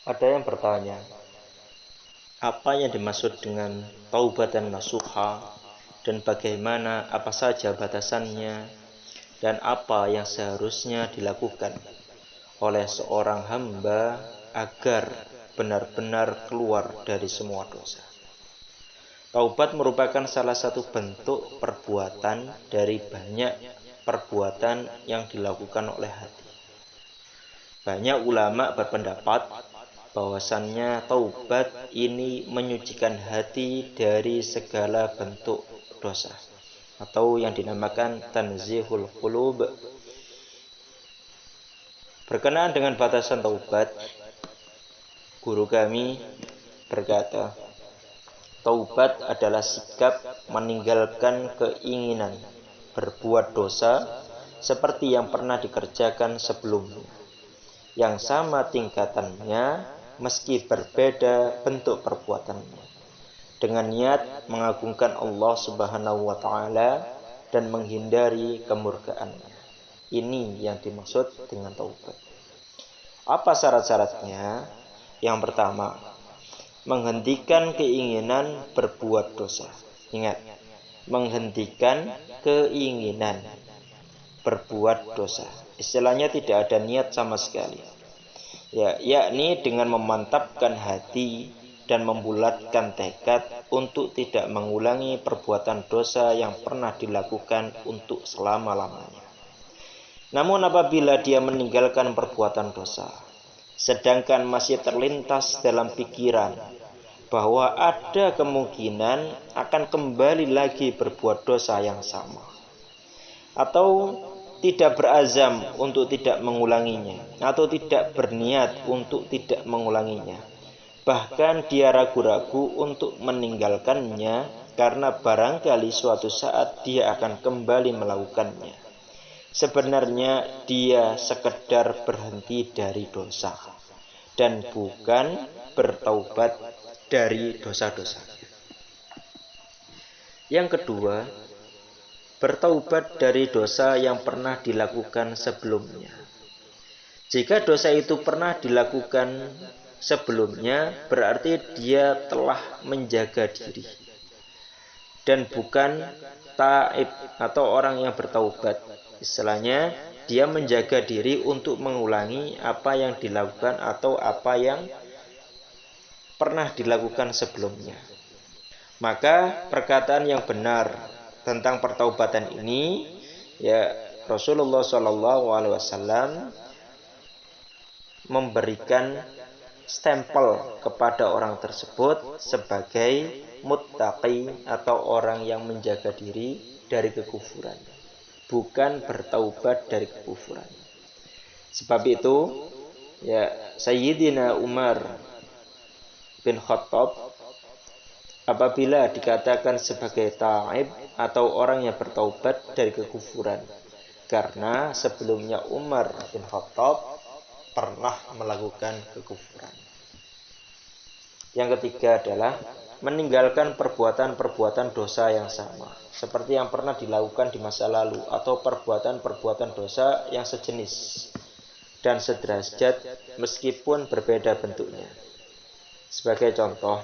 Ada yang bertanya, apa yang dimaksud dengan taubatan nasuha dan bagaimana apa saja batasannya dan apa yang seharusnya dilakukan oleh seorang hamba agar benar-benar keluar dari semua dosa. Taubat merupakan salah satu bentuk perbuatan dari banyak perbuatan yang dilakukan oleh hati. Banyak ulama berpendapat bahwasannya taubat ini menyucikan hati dari segala bentuk dosa atau yang dinamakan tanzihul qulub. Berkenaan dengan batasan taubat, guru kami berkata, taubat adalah sikap meninggalkan keinginan berbuat dosa seperti yang pernah dikerjakan sebelumnya, yang sama tingkatannya meski berbeda bentuk perbuatannya, dengan niat mengagungkan Allah Subhanahu wa taala dan menghindari kemurkaannya. Ini yang dimaksud dengan taubat. Apa syarat-syaratnya? Yang pertama, menghentikan keinginan berbuat dosa. Ingat, menghentikan keinginan berbuat dosa. Istilahnya tidak ada niat sama sekali. Yakni dengan memantapkan hati dan membulatkan tekad untuk tidak mengulangi perbuatan dosa yang pernah dilakukan untuk selama-lamanya. Namun apabila dia meninggalkan perbuatan dosa, sedangkan masih terlintas dalam pikiran bahwa ada kemungkinan akan kembali lagi berbuat dosa yang sama, atau tidak berazam untuk tidak mengulanginya, atau tidak berniat untuk tidak mengulanginya, bahkan dia ragu-ragu untuk meninggalkannya karena barangkali suatu saat dia akan kembali melakukannya. Sebenarnya dia sekedar berhenti dari dosa dan bukan bertaubat dari dosa-dosa. Yang kedua, bertaubat dari dosa yang pernah dilakukan sebelumnya. Jika dosa itu pernah dilakukan sebelumnya, berarti dia telah menjaga diri dan bukan taib atau orang yang bertaubat. Istilahnya, dia menjaga diri untuk mengulangi apa yang dilakukan atau apa yang pernah dilakukan sebelumnya. Maka perkataan yang benar tentang pertaubatan ini, Rasulullah SAW memberikan stempel kepada orang tersebut sebagai muttaqi atau orang yang menjaga diri dari kekufuran, bukan bertaubat dari kekufuran. Sebab itu, Sayyidina Umar bin Khattab apabila dikatakan sebagai taib atau orang yang bertaubat dari kekufuran, karena sebelumnya Umar bin Khattab pernah melakukan kekufuran. Yang ketiga adalah meninggalkan perbuatan-perbuatan dosa yang sama, seperti yang pernah dilakukan di masa lalu, atau perbuatan-perbuatan dosa yang sejenis dan sederajat meskipun berbeda bentuknya. Sebagai contoh,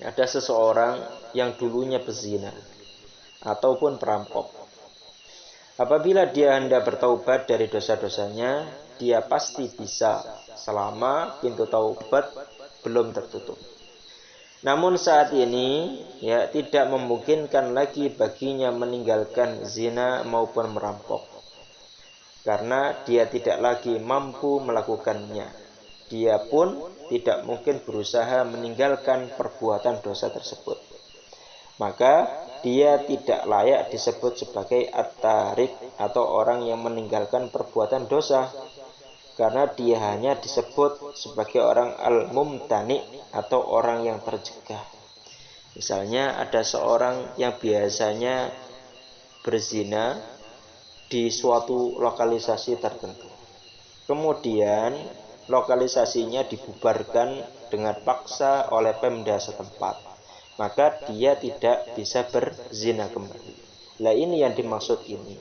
ada seseorang yang dulunya pezina ataupun perampok. Apabila dia hendak bertaubat dari dosa-dosanya, dia pasti bisa selama pintu taubat belum tertutup. Namun saat ini tidak memungkinkan lagi baginya meninggalkan zina maupun merampok, karena dia tidak lagi mampu melakukannya. Dia pun tidak mungkin berusaha meninggalkan perbuatan dosa tersebut. Maka dia tidak layak disebut sebagai at-tarik atau orang yang meninggalkan perbuatan dosa, karena dia hanya disebut sebagai orang al-mumtani atau orang yang tercegah. Misalnya ada seorang yang biasanya berzina di suatu lokalisasi tertentu, kemudian lokalisasinya dibubarkan dengan paksa oleh Pemda setempat, maka dia tidak bisa berzina kembali. Nah, ini yang dimaksud ini.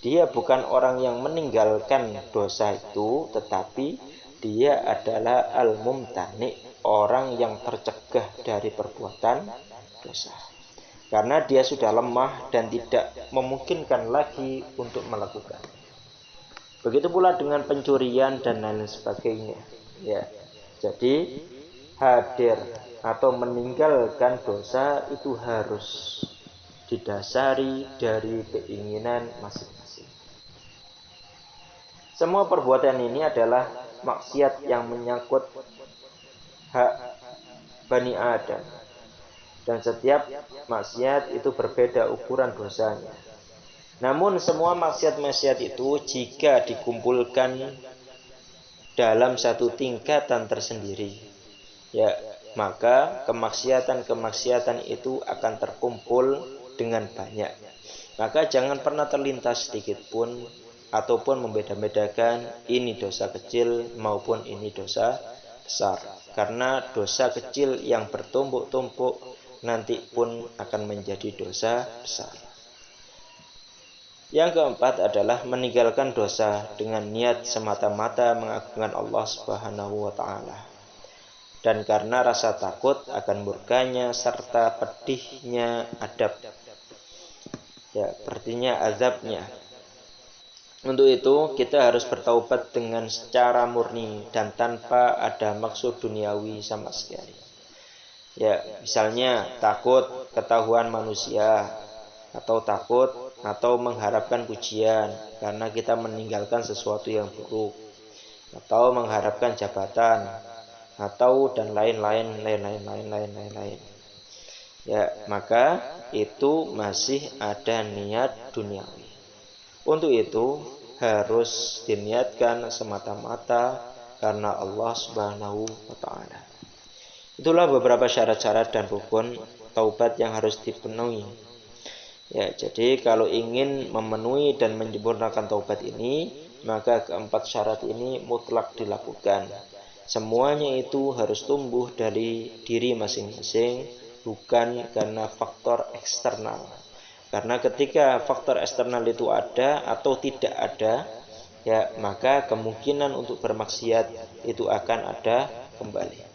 Dia bukan orang yang meninggalkan dosa itu, tetapi dia adalah al-mumtani, orang yang tercegah dari perbuatan dosa. Karena dia sudah lemah dan tidak memungkinkan lagi untuk melakukan. Begitu pula dengan pencurian dan lain sebagainya. Ya. Jadi hadir atau meninggalkan dosa itu harus didasari dari keinginan masing-masing. Semua perbuatan ini adalah maksiat yang menyangkut hak Bani Adam. Dan setiap maksiat itu berbeda ukuran dosanya. Namun semua maksiat-maksiat itu jika dikumpulkan dalam satu tingkatan tersendiri, ya, maka kemaksiatan-kemaksiatan itu akan terkumpul dengan banyak. Maka jangan pernah terlintas sedikit pun ataupun membeda-bedakan ini dosa kecil maupun ini dosa besar. Karena dosa kecil yang bertumpuk-tumpuk nanti pun akan menjadi dosa besar. Yang keempat adalah meninggalkan dosa dengan niat semata-mata mengagungkan Allah Subhanahu wa taala. Dan karena rasa takut akan murkanya serta pedihnya adab. Ya, artinya azabnya. Untuk itu kita harus bertaubat dengan secara murni dan tanpa ada maksud duniawi sama sekali. Ya, misalnya takut ketahuan manusia, atau takut atau mengharapkan pujian karena kita meninggalkan sesuatu yang buruk, atau mengharapkan jabatan, atau dan lain-lain. Ya, maka itu masih ada niat duniawi. Untuk itu harus diniatkan semata-mata karena Allah Subhanahu wa taala. Itulah beberapa syarat-syarat dan rukun taubat yang harus dipenuhi. Ya, jadi kalau ingin memenuhi dan menyempurnakan taubat ini, maka keempat syarat ini mutlak dilakukan. Semuanya itu harus tumbuh dari diri masing-masing, bukan karena faktor eksternal. Karena ketika faktor eksternal itu ada atau tidak ada, ya, maka kemungkinan untuk bermaksiat itu akan ada kembali.